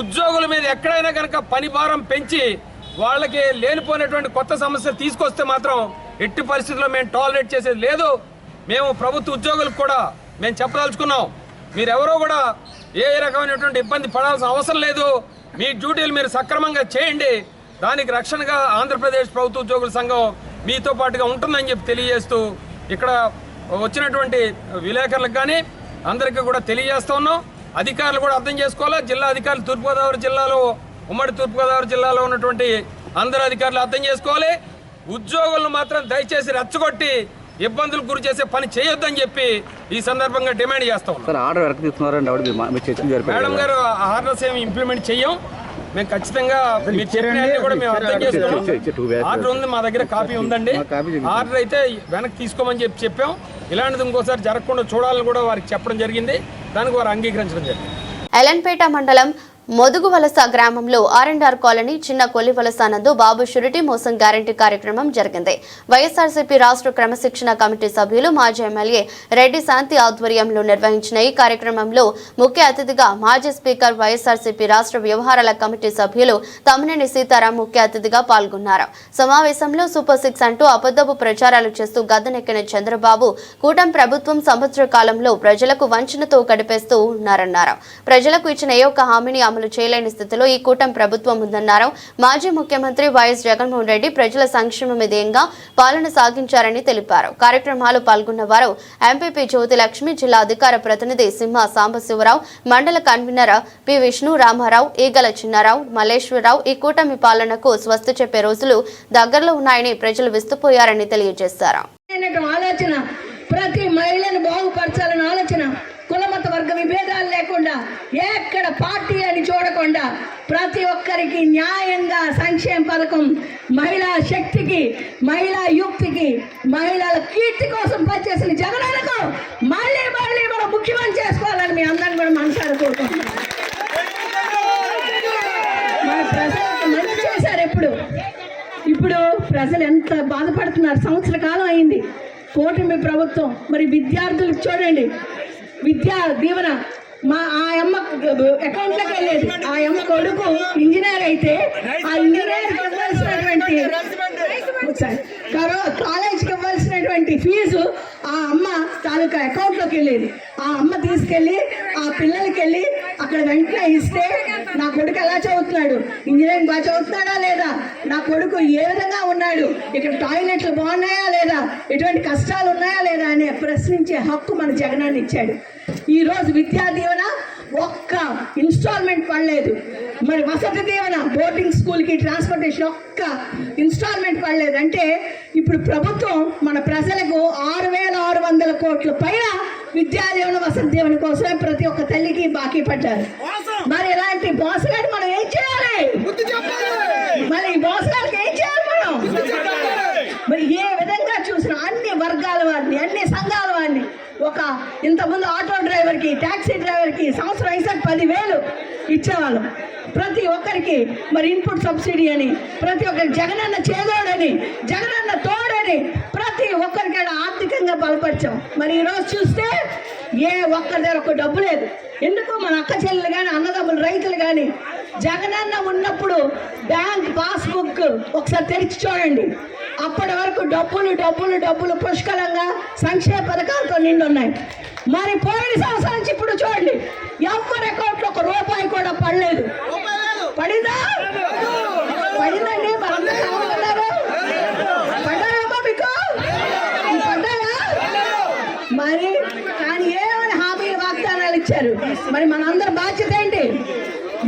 ఉద్యోగుల మీద ఎక్కడైనా కనుక పని భారం పెంచి వాళ్ళకి లేనిపోయినటువంటి కొత్త సమస్యలు తీసుకొస్తే మాత్రం ఎట్టి పరిస్థితుల్లో మేము టాలరేట్ చేసేది లేదు. మేము ప్రభుత్వ ఉద్యోగులకు కూడా మేము చెప్పదలుచుకున్నాం, మీరెవరో కూడా ఏ రకమైనటువంటి ఇబ్బంది పడాల్సిన అవసరం లేదు. మీ డ్యూటీలు మీరు సక్రమంగా చేయండి. దానికి రక్షణగా ఆంధ్రప్రదేశ్ ప్రభుత్వ ఉద్యోగుల సంఘం మీతో పాటుగా ఉంటుందని చెప్పి తెలియజేస్తూ ఇక్కడ వచ్చినటువంటి విలేకరులకు కానీ అందరికీ కూడా తెలియజేస్తూ ఉన్నాం. అధికారులు కూడా అర్థం చేసుకోవాలా. జిల్లా అధికారులు తూర్పుగోదావరి జిల్లాలో ఉమ్మడి తూర్పుగోదావరి జిల్లాలో ఉన్నటువంటి అందరు అధికారులు అర్థం చేసుకోవాలి. ఉద్యోగులను మాత్రం దయచేసి రెచ్చగొట్టి ఇబ్బందులకు గురి చేసే పని చేయొద్దని చెప్పి ఈ సందర్భంగా డిమాండ్ చేస్తా ఉన్నాం. మేడం గారు ఆర్డర్స్ ఏమి ఇంప్లిమెంట్ చెయ్యం. మేము ఖచ్చితంగా మీరు చెప్పినట్టు కూడా మేము అర్థం చేసుకున్నాం. ఆర్డర్ ఉంది, మా దగ్గర కాపీ ఉందండి. ఆర్డర్ అయితే వెనక్కి తీసుకోమని చెప్పాం. ఇలాంటిది ఇంకోసారి జరగకుండా చూడాలని కూడా వారికి చెప్పడం జరిగింది. దానికి వారు అంగీకరించడం జరిగింది. ఎలన్పేట మండలం మొదుగువలస గ్రామంలో ఆర్ఎండ్ఆర్ కాలనీ చిన్న కొల్లివలస నందు బాబు షూరిటీ మోసం గ్యారంటీ కార్యక్రమం జరిగింది. వైఎస్ఆర్సీపీ రాష్ట్ర క్రమశిక్షణ కమిటీ సభ్యులు మాజీ ఎమ్మెల్యే రెడ్డి శాంతి ఆధ్వర్యంలో నిర్వహించిన ఈ కార్యక్రమంలో ముఖ్య అతిథిగా మాజీ స్పీకర్ వైఎస్ఆర్సీపీ రాష్ట్ర వ్యవహారాల కమిటీ సభ్యులు తమ్మినేని సీతారాం ముఖ్య అతిథిగా పాల్గొన్నారు. సమావేశంలో సూపర్ 6 అంటూ అబద్ధపు ప్రచారాలు చేస్తూ గద్దెనెక్కిన చంద్రబాబు కూటమి ప్రభుత్వం సంవత్సర కాలంలో ప్రజలకు వంచనతో గడిపేస్తూ ఉన్నారన్నారు. ప్రజలకు ఇచ్చిన ఏ ఒక్క హామీని అమలు చేయలేని స్థితిలో ఈ కూటమి ప్రభుత్వం ఉందన్నారు. మాజీ ముఖ్యమంత్రి వైఎస్ జగన్మోహన్ రెడ్డి ప్రజల సంక్షేమ ధ్యేయంగా పాలన సాగించారని తెలిపారు. కార్యక్రమాలు పాల్గొన్న వారు ఎంపీపీ జ్యోతి లక్ష్మి, జిల్లా అధికార ప్రతినిధి సింహ సాంబశివరావు, మండల కన్వీనర్ పి విష్ణు రామారావు, ఈగల చిన్నారావు, మల్లేశ్వరరావు ఈ కూటమి పాలనకు స్వస్తి చెప్పే రోజులు దగ్గరలో ఉన్నాయని ప్రజలు విస్తుపోయారని తెలియజేశారు. ప్రతి మహిళను బాగుపరచాలని ఆలోచన, కులమత వర్గ విభేదాలు లేకుండా ఎక్కడ పార్టీ అని చూడకుండా ప్రతి ఒక్కరికి న్యాయంగా సంక్షేమ పథకం, మహిళా శక్తికి, మహిళా యుక్తికి, మహిళల కీర్తి కోసం పనిచేసిన జగనన్నకు మళ్ళీ మళ్ళీ మనం ముఖ్యమంత్రి చేసుకోవాలని మీ అందరిని కూడా మనసారి కోరుకుంటున్నాం. మన ప్రజలకు మంచి చేశారు. ఇప్పుడు ప్రజలు ఎంత బాధపడుతున్నారు. సంవత్సర కాలం అయింది కూటమి ప్రభుత్వం. మరి విద్యార్థులకు చూడండి, విద్యా దీవెన ఆ అమ్మ అకౌంట్లోకి వెళ్ళేది. ఆ అమ్మ కొడుకు ఇంజనీర్ అయితే ఆ ఇంజనీర్ ఇవ్వాల్సినటువంటి కాలేజీకి ఇవ్వాల్సినటువంటి ఫీజు ఆ అమ్మ తాలూకా అకౌంట్లోకి వెళ్ళేది. ఆ అమ్మ తీసుకెళ్ళి ఆ పిల్లలకి వెళ్ళి అక్కడ వెంటనే ఇస్తే నా కొడుకు ఎలా చదువుతున్నాడు, ఇంజనీరింగ్ బాగా చదువుతున్నాడా లేదా, నా కొడుకు ఏ విధంగా ఉన్నాడు, ఇక్కడ టాయిలెట్లు బాగున్నాయా లేదా, ఎటువంటి కష్టాలు ఉన్నాయా లేదా అనే ప్రశ్నించే హక్కు మన జగనాన్ని ఇచ్చాడు. ఈరోజు విద్యా దీవెన ఒక్క ఇన్స్టాల్మెంట్ పడలేదు. మరి వసతి దీవెన బోర్డింగ్ స్కూల్కి ట్రాన్స్పోర్టేషన్ ఒక్క ఇన్స్టాల్మెంట్ పడలేదు. అంటే ఇప్పుడు ప్రభుత్వం మన ప్రజలకు 6,600 కోట్ల పైన విద్యా దీవెన వసతి దీవెన కోసమే ప్రతి ఒక్క తల్లికి బాకీ పడ్డారు. మరి ఇలాంటి మోసగాడు మనం ఏం చేయాలి? మరి ఈ మోసగాళ్ళకి ఏం చేయాలి మనం? మరి ఏ విధంగా చూసినా అన్ని వర్గాల వారిని, అన్ని సంఘాల వారిని, ఒక ఇంతకుముందు ఆటో డ్రైవర్కి, ట్యాక్సీ డ్రైవర్కి సంవత్సరం అయితే 10,000 ఇచ్చేవాళ్ళం. ప్రతి ఒక్కరికి మరి ఇన్పుట్ సబ్సిడీ అని, ప్రతి ఒక్కరికి జగనన్న చేదోడని, జగనన్న తోడని ప్రతి ఒక్కరికి ఆర్థికంగా బలపరిచాం. మరి ఈరోజు చూస్తే ఏ ఒక్కరి దగ్గర ఒక డబ్బు లేదు. ఎందుకు? మన అక్క చెల్లెలు కానీ, అన్నదమ్ములు, రైతులు కానీ జగనన్న ఉన్నప్పుడు బ్యాంక్ పాస్బుక్ ఒకసారి తెరిచి చూడండి. అప్పటి వరకు డబ్బులు డబ్బులు డబ్బులు పుష్కలంగా సంక్షేమ పథకాలతో నిండి ఉన్నాయి. మరి పోయిన సంవత్సరం నుంచి ఇప్పుడు చూడండి, ఎవరి అకౌంట్లో ₹1 కూడా పడలేదు. పడిందా? పడిందండి. పడ్డాయమ్మా మీకు? పడ్డాయా? మరి కానీ ఏమైనా హామీలు, వాగ్దానాలు ఇచ్చారు. మరి మనందరి బాధ్యత ఏంటి?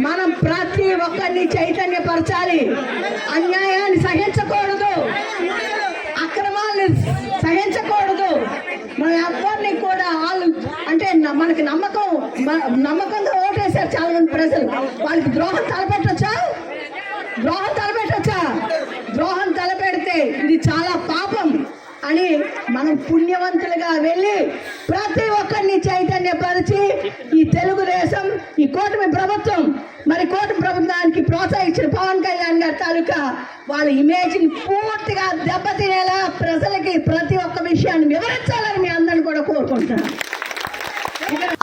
మనం ప్రతి ఒక్కరిని చైతన్యపరచాలి. అన్యాయాన్ని సహించకూడదు, అక్రమాలను సహించకూడదు. మన ఎవరిని కూడా వాళ్ళు అంటే మనకి నమ్మకంగా ఓటేశారు చాలా మంది ప్రజలు. వాళ్ళకి ద్రోహం తలపెట్టచ్చా? ద్రోహం తలపెడితే ఇది చాలా పాపం అని మనం పుణ్యవంతులుగా వెళ్ళి ప్రతి ఒక్కరిని చైతన్యపరిచి ఈ తెలుగుదేశం, ఈ కూటమి ప్రభుత్వం, మరి కూటమి ప్రభుత్వానికి ప్రోత్సహించిన పవన్ కళ్యాణ్ గారి తాలూకా వాళ్ళ ఇమేజ్ని పూర్తిగా దెబ్బతినేలా ప్రజలకి ప్రతి ఒక్క విషయాన్ని వివరించాలని మీ అందరిని కూడా కోరుకుంటున్నాను.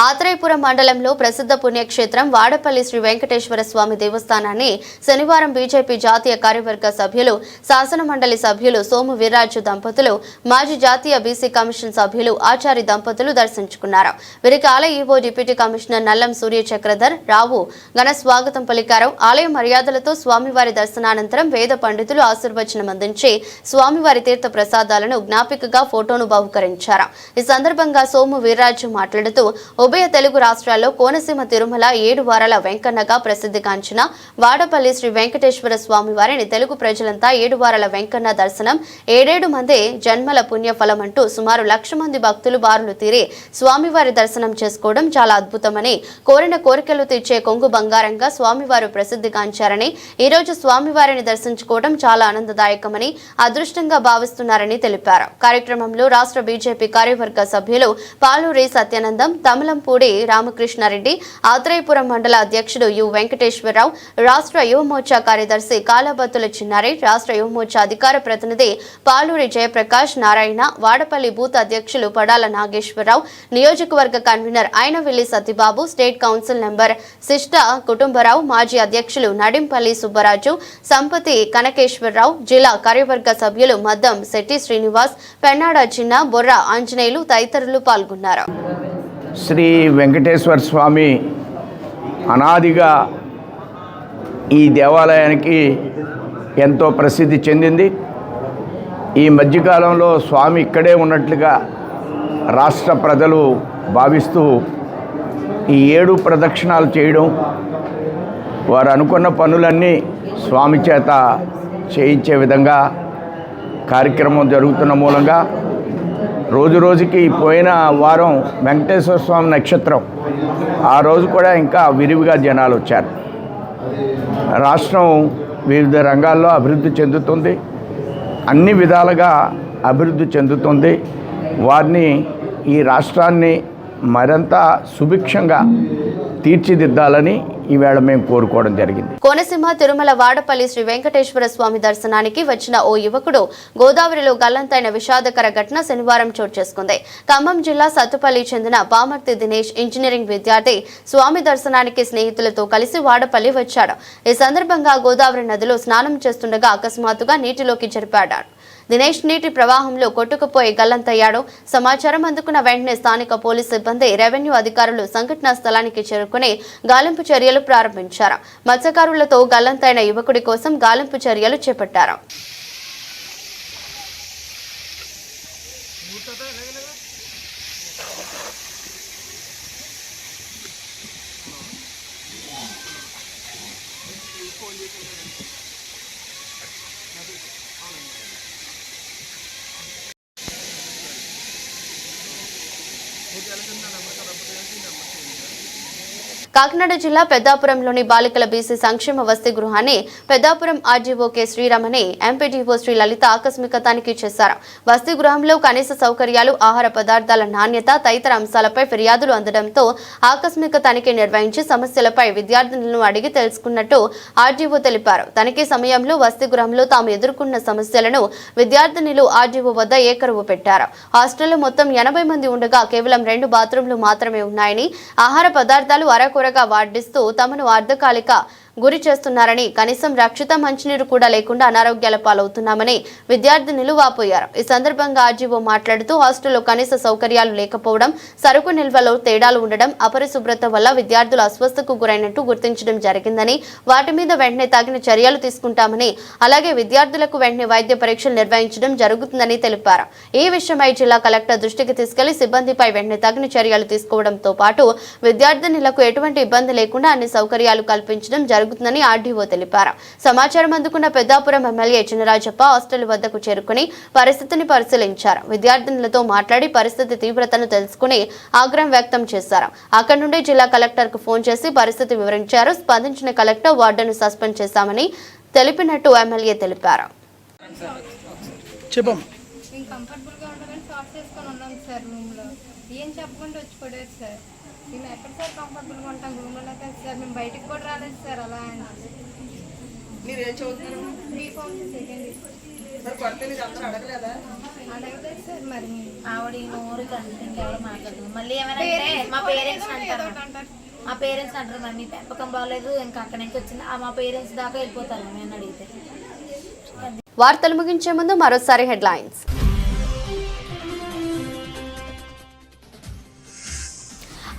ఆత్రేయపురం మండలంలో ప్రసిద్ధ పుణ్యక్షేత్రం వాడపల్లి శ్రీ వెంకటేశ్వర స్వామి దేవస్థానాన్ని శనివారం బీజేపీ జాతీయ కార్యవర్గ సభ్యులు, శాసన మండలి సభ్యులు సోము వీర్రాజు దంపతులు, మాజీ జాతీయ బీసీ కమిషన్ సభ్యులు ఆచారి దంపతులు దర్శించుకున్నారు. వీరికి ఆలయ ఈవో డిప్యూటీ కమిషనర్ నల్లం సూర్య చక్రధర్ రావు ఘన స్వాగతం పలికారు. ఆలయ మర్యాదలతో స్వామివారి దర్శనానంతరం వేద పండితులు ఆశీర్వచనం అందించి స్వామివారి తీర్థ ప్రసాదాలను జ్ఞాపికగా ఫోటోను బహుకరించారు. ఈ సందర్భంగా సోము వీర్రాజు మాట్లాడుతూ ఉభయ తెలుగు రాష్ట్రాల్లో కోనసీమ తిరుమల 7 వారాల వెంకన్నగా ప్రసిద్ధిగాంచిన వాడపల్లి శ్రీ వెంకటేశ్వర స్వామి వారిని తెలుగు ప్రజలంతా 7 వారాల వెంకన్న దర్శనం 7 మంది జన్మల పుణ్యఫలం అంటూ సుమారు 1,00,000 మంది భక్తులు బారులు తీరి స్వామివారి దర్శనం చేసుకోవడం చాలా అద్భుతమని, కోరిన కోరికలు తీర్చే కొంగు బంగారంగా స్వామివారు ప్రసిద్ధిగాంచారని, ఈ రోజు స్వామివారిని దర్శించుకోవడం చాలా ఆనందదాయకమని, అదృష్టంగా భావిస్తున్నారని తెలిపారు. కార్యక్రమంలో రాష్ట్ర బీజేపీ కార్యవర్గ సభ్యులు పాలూరి సత్యానందం, తమలంపూడి రామకృష్ణారెడ్డి, ఆత్రేయపురం మండల అధ్యక్షుడు యు వెంకటేశ్వరరావు, రాష్ట్ర యువమోర్చా కార్యదర్శి కాలబత్తుల చిన్నారి, రాష్ట్ర యువమోర్చా అధికార ప్రతినిధి పాలూరి జయప్రకాష్ నారాయణ, వాడపల్లి బూత్ అధ్యక్షులు పడాల నాగేశ్వరరావు, నియోజకవర్గ convener Ainavilli Satyababu, state council member శిష్ట కుటుంబరావు, మాజీ అధ్యక్షులు నడింపల్లి సుబ్బరాజు, సంపతి కనకేశ్వరరావు, జిల్లా కార్యవర్గ సభ్యులు మద్దం శెట్టి శ్రీనివాస్, పెన్నాడ చిన్న, బొర్ర ఆంజనేయులు తదితరులు పాల్గొన్నారు. శ్రీ వెంకటేశ్వర స్వామి అనాదిగా ఈ దేవాలయానికి ఎంతో ప్రసిద్ధి చెందింది. ఈ మధ్యకాలంలో స్వామి ఇక్కడే ఉన్నట్లుగా రాష్ట్ర ప్రజలు భావిస్తూ ఈ 7 ప్రదక్షిణాలు చేయడం, వారు అనుకున్న పనులన్నీ స్వామి చేత చేయించే విధంగా కార్యక్రమం జరుగుతున్న మూలంగా రోజు రోజుకి పోయిన వారం వెంకటేశ్వర స్వామి నక్షత్రం, ఆ రోజు కూడా ఇంకా విరివిగా జనాలు వచ్చారు. రాష్ట్రం వివిధ రంగాల్లో అభివృద్ధి చెందుతుంది, అన్ని విధాలుగా అభివృద్ధి చెందుతుంది. వారిని ఈ రాష్ట్రాన్ని మరింత సుభిక్షంగా తీర్చిదిద్దాలని ఈవేళ మేము కోరుకోవడం జరిగింది. కోనసీమ తిరుమల వాడపల్లి శ్రీ వెంకటేశ్వర స్వామి దర్శనానికి వచ్చిన ఓ యువకుడు గోదావరిలో గల్లంతైన విషాదకర ఘటన శనివారం చోటు చేసుకుంది. ఖమ్మం జిల్లా సత్తుపల్లి చెందిన పామర్తి దినేష్ ఇంజనీరింగ్ విద్యార్థి స్వామి దర్శనానికి స్నేహితులతో కలిసి వాడపల్లి వచ్చాడు. ఈ సందర్భంగా గోదావరి నదిలో స్నానం చేస్తుండగా అకస్మాత్తుగా నీటిలోకి జరిపాడాడు. దినేష్ నీటి ప్రవాహంలో కొట్టుకుపోయి గల్లంతయ్యాడు. సమాచారం అందుకున్న వెంటనే స్థానిక పోలీసు సిబ్బంది, రెవెన్యూ అధికారులు సంఘటనా స్థలానికి చేరుకుని గాలింపు చర్యలు ప్రారంభించారు. మత్స్యకారులతో గల్లంతైన యువకుడి కోసం గాలింపు చర్యలు చేపట్టారు. కాకినాడ జిల్లా పెద్దాపురంలోని బాలికల బీసీ సంక్షేమ వసతి గృహాన్ని Peddapuram RDO K Sriramani MPDO Sri Lalitha ఆకస్మిక తనిఖీ చేశారు. వసతి గృహంలో కనీస సౌకర్యాలు, ఆహార పదార్థాల నాణ్యత తదితర అంశాలపై ఫిర్యాదులు అందడంతో ఆకస్మిక తనిఖీ నిర్వహించి సమస్యలపై విద్యార్థులను అడిగి తెలుసుకున్నట్టు ఆర్డీఓ తెలిపారు. తనిఖీ సమయంలో వసతి గృహంలో తాము ఎదుర్కొన్న సమస్యలను విద్యార్థినులు ఆర్డీఓ వద్ద ఏకరువు పెట్టారు. హాస్టల్లో మొత్తం 80 మంది ఉండగా కేవలం 2 బాత్రూంలు మాత్రమే ఉన్నాయని, ఆహార పదార్థాలు అరకొరగా వాడిస్తూ తమను అర్ధకాలిక గురి చేస్తున్నారని, కనీసం రక్షిత మంచినీరు కూడా లేకుండా అనారోగ్యాల పాలవుతున్నామని విద్యార్థినులు వాపోయారు. ఈ సందర్భంగా ఆర్జీఓ మాట్లాడుతూ హాస్టల్లో కనీస సౌకర్యాలు లేకపోవడం, సరుకు నిల్వలో తేడాలు ఉండడం, అపరిశుభ్రత వల్ల విద్యార్థులు అస్వస్థకు గురైనట్టు గుర్తించడం జరిగిందని, వాటి మీద వెంటనే తగిన చర్యలు తీసుకుంటామని, అలాగే విద్యార్థులకు వెంటనే వైద్య పరీక్షలు నిర్వహించడం జరుగుతుందని తెలిపారు. ఈ విషయమై జిల్లా కలెక్టర్ దృష్టికి తీసుకెళ్లి సిబ్బందిపై వెంటనే తగిన చర్యలు తీసుకోవడంతో పాటు విద్యార్థినులకు ఎటువంటి ఇబ్బంది లేకుండా అన్ని సౌకర్యాలు కల్పించడం జరుగుతుందని ఆర్డీఓ తెలిపారు. సమాచారం అందుకున్న పెద్దాపురం ఎమ్మెల్యే చినరాజప్ప హాస్టల్ వద్దకు చేరుకుని పరిస్థితిని పరిశీలించారు. విద్యార్థినులతో మాట్లాడి పరిస్థితి తీవ్రతను తెలుసుకుని ఆగ్రహం వ్యక్తం చేశారు. అక్కడి నుండి జిల్లా కలెక్టర్ కు ఫోన్ చేసి పరిస్థితి వివరించారు. స్పందించిన కలెక్టర్ వార్డును సస్పెండ్ చేశామని తెలిపినట్టు ఎమ్మెల్యే తెలిపారు. మేము ఎక్కడ సార్ కంఫర్టబుల్గా ఉంటాం రూమ్లో కదా సార్, మేము బయటకు కూడా రాలేదు సార్. అలా మీరు ఏం చదువుతున్నారు? బీఫామ్ సెకండ్ మరి కొత్త అడగలేదా? అడగలేదు సార్. మరి ఆవిడ నోరు కంటిన్యూ ఎవరు మాట్లాడదు. మళ్ళీ ఏమైనా మా పేరెంట్స్ అంటారు, మా పేరెంట్స్ అంటారు మరి మీ పెంపకం బాగలేదు ఇంకా అక్కడి నుంచి వచ్చింది మా పేరెంట్స్ దాకా వెళ్ళిపోతారు మేము అడిగితే. వార్తలు ముగించే ముందు మరోసారి హెడ్లైన్స్.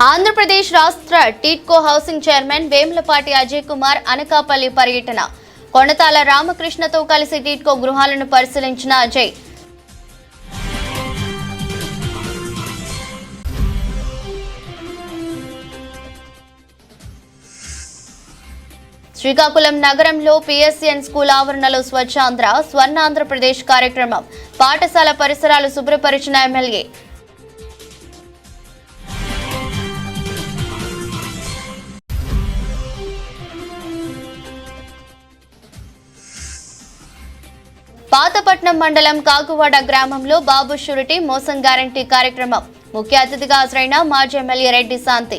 ఆంధ్రప్రదేశ్ రాష్ట్ర టీట్కో హౌసింగ్ చైర్మన్ వేములపాటి అజయ్ కుమార్ అనకాపల్లి పర్యటన. కొణతాల రామకృష్ణతో కలిసి టీట్కో గృహాలను పరిశీలించిన అజయ్. శ్రీకాకుళం నగరంలో పిఎస్సిఎన్ స్కూల్ ఆవరణలో స్వచ్ఛాంధ్ర స్వర్ణాంధ్రప్రదేశ్ కార్యక్రమం. పాఠశాల పరిసరాలు శుభ్రపరిచిన ఎమ్మెల్యే. పాతపట్నం మండలం కాకువాడ గ్రామంలో బాబు షూరిటీ మోసం గ్యారంటీ కార్యక్రమం. ముఖ్య అతిథిగా హాజరైన మాజీ ఎమ్మెల్యే రెడ్డి శాంతి.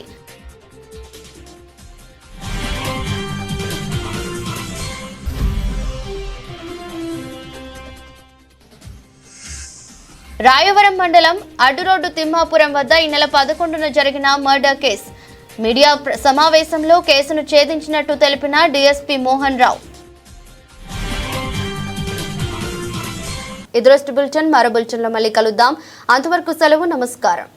రాయవరం మండలం అడ్డురోడ్డు తిమ్మాపురం వద్ద ఈ నెల 11న జరిగిన మర్డర్ కేసు. మీడియా సమావేశంలో కేసును ఛేదించినట్టు తెలిపిన డీఎస్పీ మోహన్ రావు. ఇది రోజు బులెటిన్. మరో బులెటిన్లో మళ్ళీ కలుద్దాం. అంతవరకు సెలవు. నమస్కారం.